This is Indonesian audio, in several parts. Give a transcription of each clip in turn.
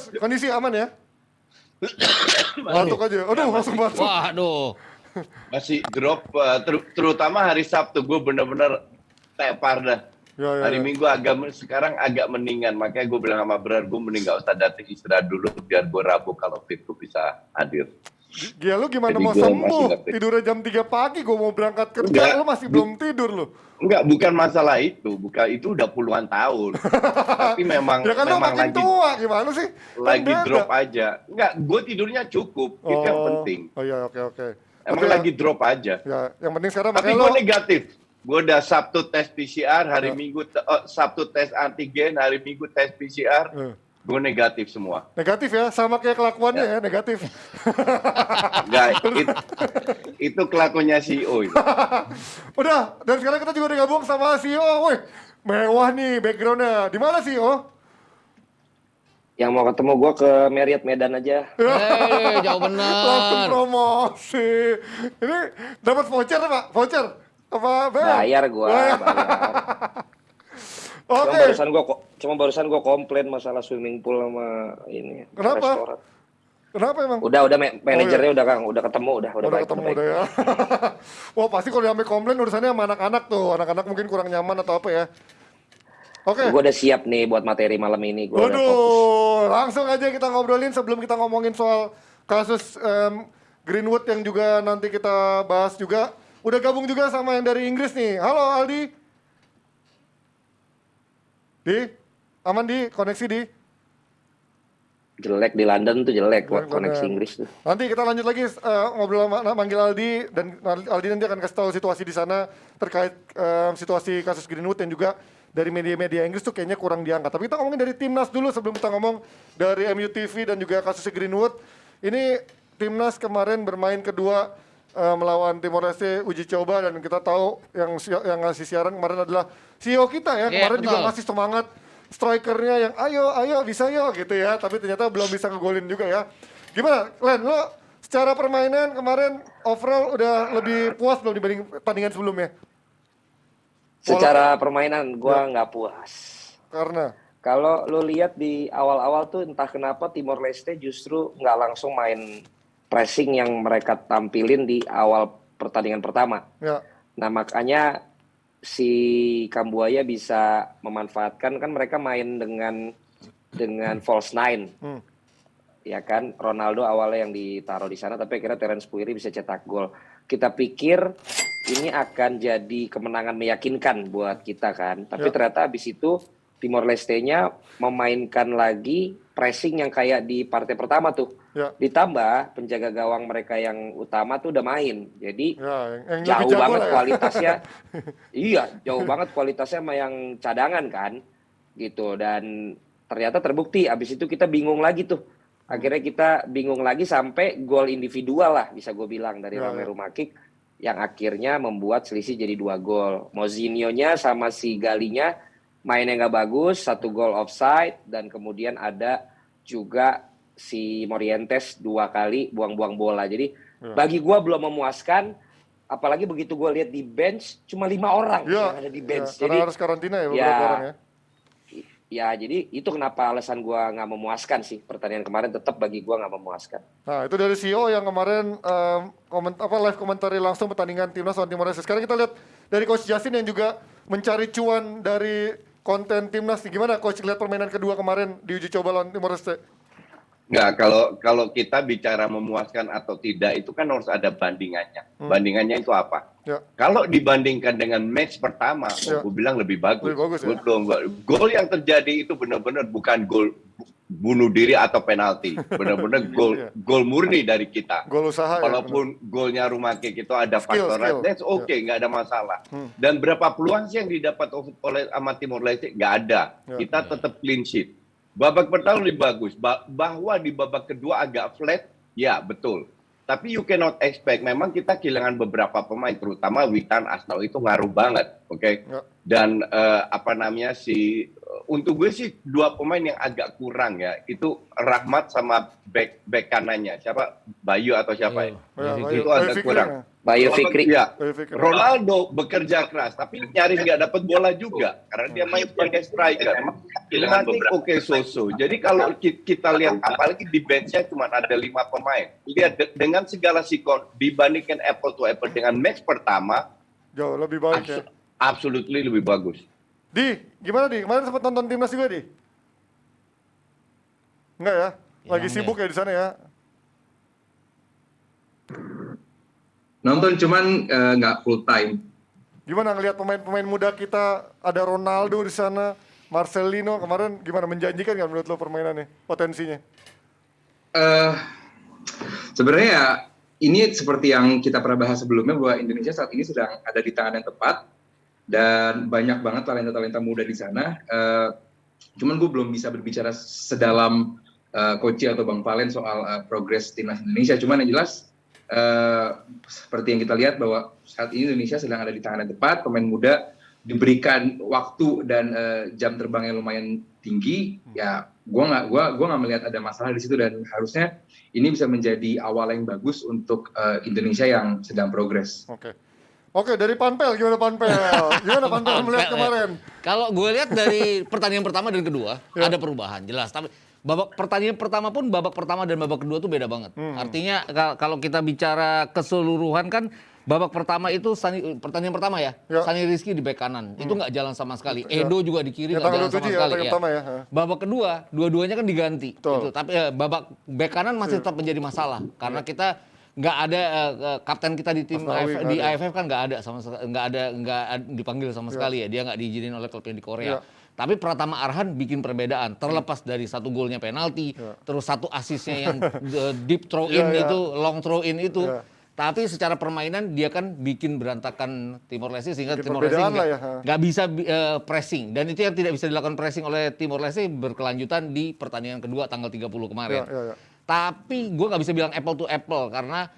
Coach, kondisi aman ya? Batuk aja. Aduh, langsung batuk. Waduh. Masih drop, terutama hari Sabtu gue bener-bener tepar dah. Hari Minggu sekarang agak mendingan, makanya gue bilang sama Brer, gue mending gak usah datang istirahat dulu biar gue Rabu kalau fit gue bisa hadir. Gila, lu gimana mau sembuh? Tidurnya jam 3 pagi, gue mau berangkat kerja, lu masih belum tidur lu. Enggak, bukan masalah itu, itu udah puluhan tahun. Tapi memang ya kan memang makin tua, gimana sih? Lagi drop aja. Enggak, gue tidurnya cukup, itu yang penting. Oh iya, oke. Emang lagi drop aja. Ya, yang penting sekarang tapi gue negatif. Gue udah Sabtu tes PCR, hari Minggu Sabtu tes antigen, hari Minggu tes PCR. Gue negatif semua. Negatif ya? Sama kayak kelakuannya ya, negatif. Enggak, itu kelakuannya CEO itu. Udah, dan sekarang kita juga digabung sama CEO. Wih, mewah nih backgroundnya. Di mana CEO? Yang mau ketemu gue ke Marriott Medan aja. Jauh benar. Langsung promosi. Ini dapat voucher Pak? Voucher? Apa? Bayar gue, bayar. Oke. Cuma barusan gue komplain masalah swimming pool sama ini. Kenapa? Restoran. Kenapa emang? Udah manajernya udah ketemu, udah ketemu udah ya. Wah pasti kalau sampai komplain urusannya sama anak-anak tuh, anak-anak mungkin kurang nyaman atau apa ya. Oke. Gue udah siap nih buat materi malam ini. Waduh, langsung aja kita ngobrolin sebelum kita ngomongin soal kasus Greenwood yang juga nanti kita bahas juga. Udah gabung juga sama yang dari Inggris nih. Halo Aldi. Di, aman di, koneksi di? Jelek di London tuh jelek koneksi Inggris tuh. Nanti kita lanjut lagi ngobrol manggil Aldi, dan Aldi nanti akan kasih tahu situasi di sana terkait situasi kasus Greenwood dan juga dari media-media Inggris tuh kayaknya kurang diangkat. Tapi kita ngomongin dari Timnas dulu sebelum kita ngomong dari MUTV dan juga kasus Greenwood. Ini Timnas kemarin bermain kedua melawan Timor Leste uji coba, dan kita tahu yang ngasih siaran kemarin adalah CEO kita ya. Kemarin juga ngasih semangat strikernya yang ayo bisa yo gitu ya, tapi ternyata belum bisa ngegolin juga ya. Gimana Len, lo secara permainan kemarin overall udah lebih puas belum dibanding pertandingan sebelumnya? Secara permainan gua nggak puas. Karena? Kalau lo lihat di awal-awal tuh entah kenapa Timor Leste justru nggak langsung main pressing yang mereka tampilin di awal pertandingan pertama. Ya. Nah makanya si Kambuaya bisa memanfaatkan, kan mereka main dengan false nine. Ya kan, Ronaldo awalnya yang ditaruh di sana, tapi akhirnya Terence Puiri bisa cetak gol. Kita pikir ini akan jadi kemenangan meyakinkan buat kita kan, tapi ternyata habis itu Timor Leste-nya memainkan lagi pressing yang kayak di partai pertama tuh. Ditambah penjaga gawang mereka yang utama tuh udah main. Jadi jauh banget kualitasnya. Iya, jauh banget kualitasnya sama yang cadangan kan. Gitu, dan ternyata terbukti. Abis itu kita bingung lagi tuh. Akhirnya kita bingung lagi sampai gol individual lah bisa gue bilang dari Romelu Makic yang akhirnya membuat selisih jadi 2 gol. Mozinho-nya sama si Galinya mainnya nggak bagus, 1 gol offside, dan kemudian ada juga si Morientes 2 kali buang-buang bola. Jadi bagi gue belum memuaskan, apalagi begitu gue lihat di bench cuma 5 orang yang ada di bench. Jadi harus karantina ya beberapa orang ya. Ya jadi itu kenapa alasan gue nggak memuaskan sih, pertandingan kemarin tetap bagi gue nggak memuaskan. Nah itu dari CEO yang kemarin live komentari langsung pertandingan Timnas lawan Timor Leste. Sekarang kita lihat dari Coach Justin yang juga mencari cuan dari konten Timnas. Gimana Coach lihat permainan kedua kemarin di uji coba lawan Timor Leste? Enggak, kalau kita bicara memuaskan atau tidak itu kan harus ada bandingannya. Bandingannya itu apa? Kalau dibandingkan dengan match pertama, gue bilang lebih bagus. Gol yang terjadi itu benar-benar bukan gol bunuh diri atau penalti, benar-benar gol murni dari kita. Gol usaha. Walaupun golnya Rumaki itu ada faktor, that's okay, nggak ada masalah. Dan berapa peluang sih yang didapat oleh Timor Leste? Nggak ada. Kita tetap clean sheet. Babak pertama lebih bagus, bahwa di babak kedua agak flat, ya betul. Tapi you cannot expect, memang kita kehilangan beberapa pemain, terutama Witan Asnawi itu ngaruh banget, oke? Dan si untuk gue sih 2 pemain yang agak kurang ya. Itu Rahmat sama back kanannya. Siapa? Bayu atau siapa ya? Itu agak kurang. Bayu Fikri. Ya, Ronaldo bekerja keras, tapi nyaris nggak dapat bola juga karena dia main sebagai striker. Matic oke so-so. Jadi kalau kita lihat, apalagi di benchnya cuma ada 5 pemain. Lihat dengan segala sikon dibandingkan apple to apple dengan match pertama, jauh lebih baik ya. Absolutely lebih bagus. Di, gimana Di? Kemarin sempat nonton timnas juga Di? Enggak ya? Lagi sibuk ya di sana ya? Nonton cuman nggak full time. Gimana ngelihat pemain-pemain muda kita, ada Ronaldo di sana, Marcelino kemarin gimana, menjanjikan nggak menurut lo permainannya, potensinya? Sebenarnya ya ini seperti yang kita pernah bahas sebelumnya bahwa Indonesia saat ini sedang ada di tangan yang tepat dan banyak banget talenta-talenta muda di sana. Cuman gue belum bisa berbicara sedalam Coach atau Bang Valen soal progres timnas Indonesia. Cuman yang jelas seperti yang kita lihat bahwa saat ini Indonesia sedang ada di tangan yang tepat, pemain muda diberikan waktu dan jam terbang yang lumayan tinggi, ya gua nggak melihat ada masalah di situ dan harusnya ini bisa menjadi awal yang bagus untuk Indonesia yang sedang progres. Oke, dari Panpel, gimana Panpel? Gimana Panpel melihat kemarin? Kalau gue lihat dari pertandingan pertama dan kedua ada perubahan jelas, tapi pertandingan pertama pun babak pertama dan babak kedua tuh beda banget. Artinya kalau kita bicara keseluruhan kan babak pertama itu pertandingan pertama ya. Sani Rizky di bek kanan. Itu nggak jalan sama sekali. Edo juga di kiri nggak jalan sama sekali. Babak kedua dua-duanya kan diganti. Gitu. Tapi babak bek kanan masih tetap menjadi masalah karena kita nggak ada kapten kita di tim di AFF kan nggak ada sama sekali, nggak dipanggil sama sekali ya. Dia nggak diizinin oleh klubnya di Korea. Tapi Pratama Arhan bikin perbedaan, terlepas dari 1 golnya penalti, terus 1 asisnya yang deep throw in itu, long throw in itu. Tapi secara permainan dia kan bikin berantakan Timor Leste sehingga Timor Leste nggak bisa pressing. Dan itu yang tidak bisa dilakukan pressing oleh Timor Leste berkelanjutan di pertandingan kedua tanggal 30 kemarin. Tapi gue nggak bisa bilang apple to apple karena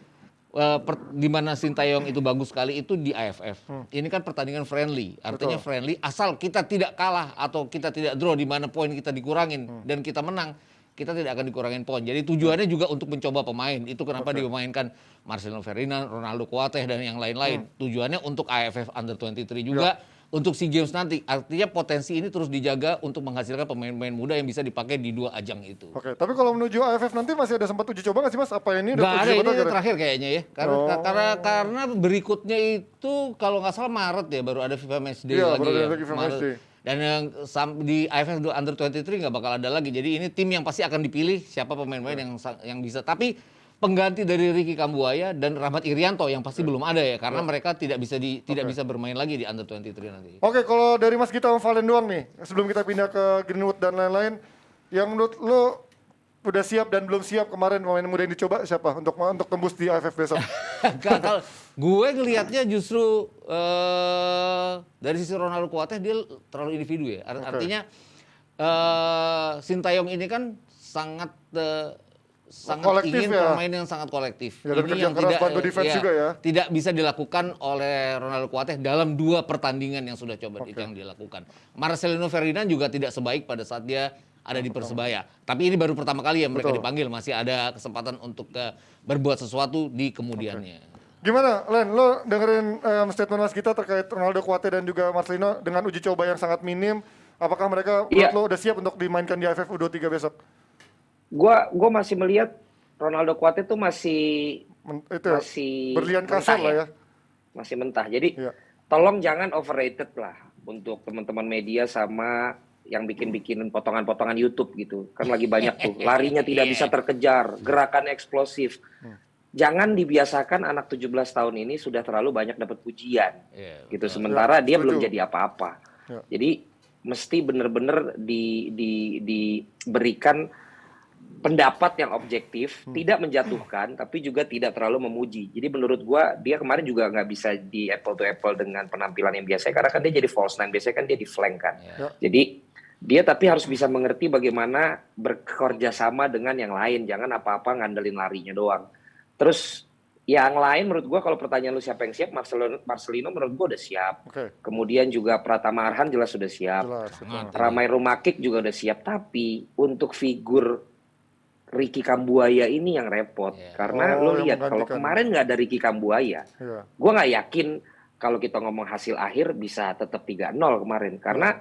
di mana Sintayong itu bagus sekali itu di AFF. Ini kan pertandingan friendly, artinya friendly asal kita tidak kalah atau kita tidak draw di mana poin kita dikurangin dan kita menang, kita tidak akan dikurangin poin. Jadi tujuannya juga untuk mencoba pemain. Itu kenapa dimainkan Marcelo Ferdinand, Ronaldo Kuateh dan yang lain-lain. Tujuannya untuk AFF Under 23 juga. Untuk SEA Games nanti, artinya potensi ini terus dijaga untuk menghasilkan pemain-pemain muda yang bisa dipakai di 2 ajang itu. Tapi kalau menuju AFF nanti masih ada sempat uji coba nggak sih Mas? Apa ini udah uji coba terakhir kayaknya ya. Karena berikutnya itu kalau nggak salah Maret ya baru ada FIFA Matchday lagi ya. Dan yang di AFF Under 23 nggak bakal ada lagi. Jadi ini tim yang pasti akan dipilih siapa pemain-pemain yang bisa. Tapi pengganti dari Ricky Kambuaya dan Rahmat Irianto yang pasti belum ada ya karena mereka tidak bisa bermain lagi di Under 23 nanti. Oke, kalau dari Mas Gita sama Valen doang nih, sebelum kita pindah ke Greenwood dan lain-lain, yang menurut lo udah siap dan belum siap kemarin pemain muda yang dicoba siapa untuk tembus di AFF besok? Kalau gue ngelihatnya justru dari sisi Ronaldo Kuateh dia terlalu individu ya. Artinya Sintayong ini kan sangat ingin permainan yang sangat kolektif. Ini yang tidak bisa dilakukan oleh Ronaldo Kuateh dalam 2 pertandingan yang sudah coba itu yang dilakukan. Marcelino Ferdinand juga tidak sebaik pada saat dia ada di Persebaya. Tapi ini baru pertama kali ya mereka dipanggil, masih ada kesempatan untuk berbuat sesuatu di kemudiannya. Gimana Len, lo dengerin statement Mas kita terkait Ronaldo Kuateh dan juga Marcelino dengan uji coba yang sangat minim, apakah mereka menurut lo udah siap untuk dimainkan di AFF U23 besok? Gua masih melihat Ronaldo Kuateh itu masih berlian kasar lah ya. Masih mentah. Jadi tolong jangan overrated lah untuk teman-teman media sama yang bikin-bikin potongan-potongan YouTube gitu. Kan lagi banyak tuh. Larinya tidak bisa terkejar, gerakan eksplosif. Jangan dibiasakan anak 17 tahun ini sudah terlalu banyak dapat pujian. Gitu. Sementara dia belum jadi apa-apa. Jadi mesti benar-benar diberikan pendapat yang objektif, tidak menjatuhkan, tapi juga tidak terlalu memuji. Jadi menurut gua dia kemarin juga nggak bisa di apple to apple dengan penampilan yang biasa, karena kan dia jadi false nine, biasanya kan dia di flank kan. Jadi dia tapi harus bisa mengerti bagaimana bekerja sama dengan yang lain, jangan apa-apa ngandelin larinya doang. Terus Yang lain menurut gua kalau pertanyaan lu siapa yang siap, Marcelino menurut gua udah siap. Kemudian juga Pratama Arhan jelas sudah siap. Ramai Rumakik juga udah siap. Tapi untuk figur Ricky Kambuaya ini yang repot. Karena lu lihat kalau kemarin nggak ada Ricky Kambuaya, gua nggak yakin kalau kita ngomong hasil akhir bisa tetap 3-0 kemarin. Karena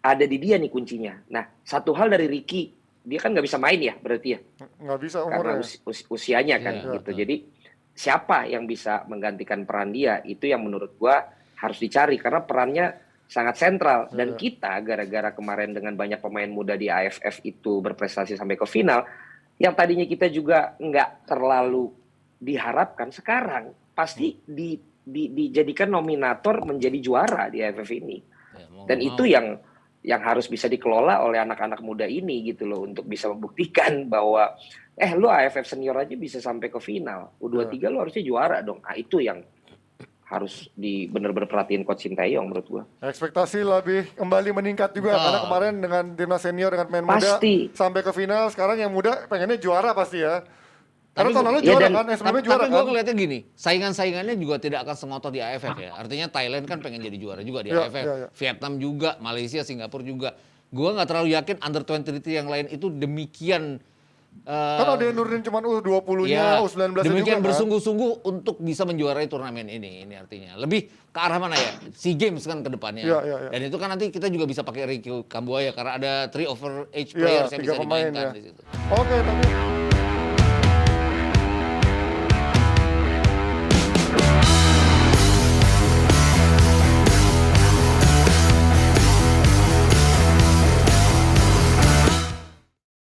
ada di dia nih kuncinya. Nah, satu hal dari Ricky, dia kan nggak bisa main ya berarti ya. Nggak bisa umurnya. Karena usianya kan gitu. Jadi siapa yang bisa menggantikan peran dia itu yang menurut gua harus dicari karena perannya sangat sentral dan kita gara-gara kemarin dengan banyak pemain muda di AFF itu berprestasi sampai ke final yang tadinya kita juga nggak terlalu diharapkan sekarang pasti dijadikan nominator menjadi juara di AFF ini dan itu yang harus bisa dikelola oleh anak-anak muda ini gitu loh untuk bisa membuktikan bahwa lu AFF senior aja bisa sampai ke final. U23 lu harusnya juara dong. Nah, itu yang harus bener-bener perhatiin Coach Sinteyong menurut gua. Ekspektasi lebih kembali meningkat juga karena kemarin dengan timnas senior dengan pemain muda sampai ke final, sekarang yang muda pengennya juara pasti ya. Karena tahun lalu juara kan, sebelumnya juara kan. Tapi gue ngeliatnya gini, saingan-saingannya juga tidak akan sengotot di AFF ya. Artinya Thailand kan pengen jadi juara juga di AFF. Vietnam juga, Malaysia, Singapura juga. Gue nggak terlalu yakin under 23 yang lain itu demikian. Kan ada yang nurunin cuma U20-nya, U19-nya demikian juga bersungguh-sungguh untuk bisa menjuarai turnamen ini artinya. Lebih ke arah mana ya? SEA Games kan ke depannya. Dan itu kan nanti kita juga bisa pakai Ricky Kambuaya karena ada 3 over age players yang bisa dimainkan di situ. Oke, tapi